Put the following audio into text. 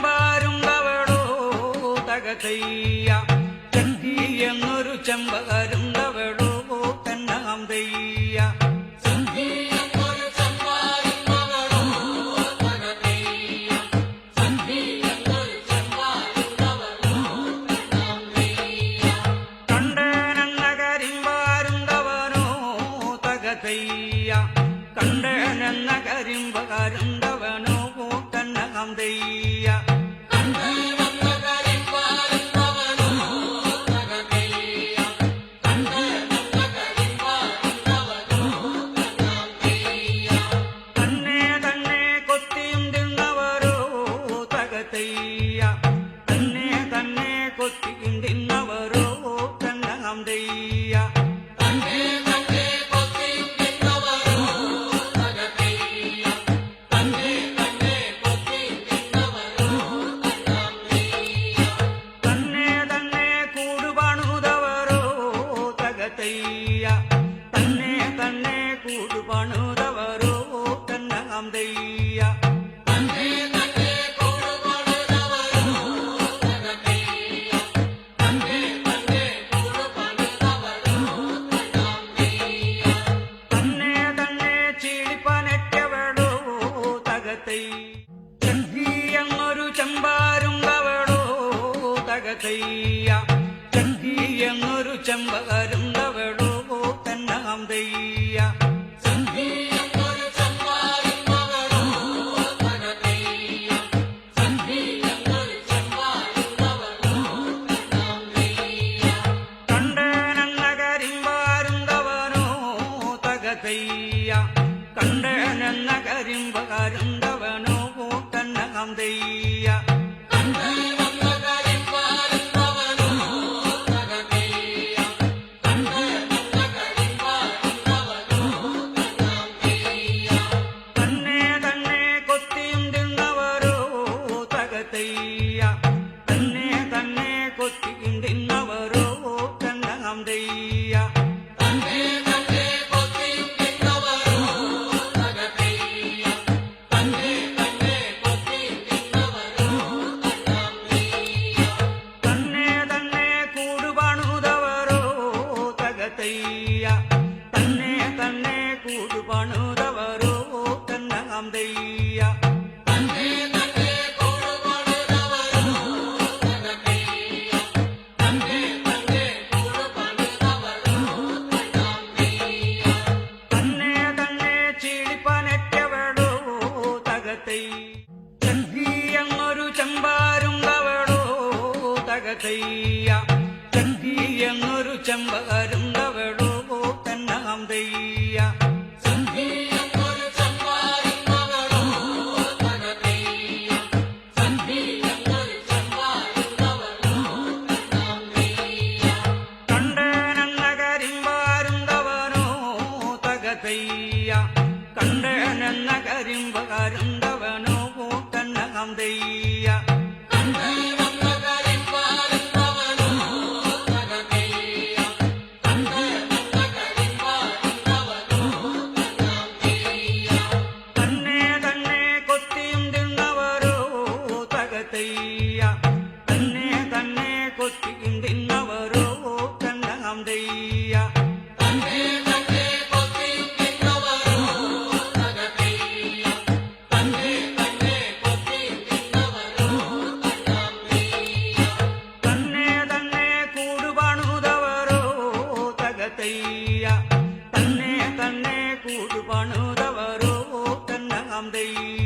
ചെമ്പാരുണ്ടവളോ തകതയ്യ ചന്തി എന്നൊരു ചെമ്പകരുണ്ടവളോ തന്നാം തെയ്യ കണ്ടനെന്ന കരിമ്പകരുണ്ടവനോ തന്നാം തെയ്യ തന്നെ തന്നെ കൊത്തിയും തിന്നവരോ തകതയ്യ തന്നെ തന്നെ കൊത്തിയും തിന്നവരോ തന്നാം തെയ്യ തന്നെ തന്നെ കൂടുപണുതവരോ തന്നാം തെയ്യ തന്നെ തന്നെ ചീളിപ്പനറ്റവളോ തകതയ്യ ചന്തി എന്നൊരു ചെമ്പാരുണ്ടവളോ തകതയ്യ ചന്തി എന്നൊരു ചെമ്പകരുണ്ടവളോ തന്നാം തെയ്യ കണ്ടനെന്ന കരിമ്പാരുണ്ടവനോ തകതയ്യ കണ്ടനെന്ന കരിമ്പകരുണ്ടവനോ തന്നാം തെയ്യ തന്നെ തന്നെ കൊത്തിയും തിന്നവരോ തന്നാം തെയ്യ തന്നെ തന്നെ കൊത്തിയും തിന്നവരോ തകതയ്യ തന്നെ തന്നെ കൊത്തിയും തിന്നവരോ തന്നാം തെയ്യ തന്നെ തന്നെ കൂടുപണുതവരോ തകതയ്യ തന്നെ തന്നെ കൂടുപണുതവരോ തന്നാം തെയ്യ തന്നെ ചന്തി എന്നൊരു ചെമ്പാരുണ്ടവളോ തകതയ്യ ചന്തി എന്നൊരു ചെമ്പകരുണ്ടവളോ തന്നാം തെയ്യ കണ്ടനെന്ന കരിമ്പാരുണ്ടവനോ തകതയ്യ കണ്ടനെന്ന കരിമ്പകരുണ്ടവനോ തന്നാം തെയ്യ തന്നെ തന്നെ കൊത്തിയും തിന്നവരോ തകതയ്യ തന്നെ തന്നെ കൊത്തിയും തിന്നവരോ തന്നാം തെയ്യ തന്നെ തന്നെ കൂടുപണുതവരോ തന്നാം തെയ്യ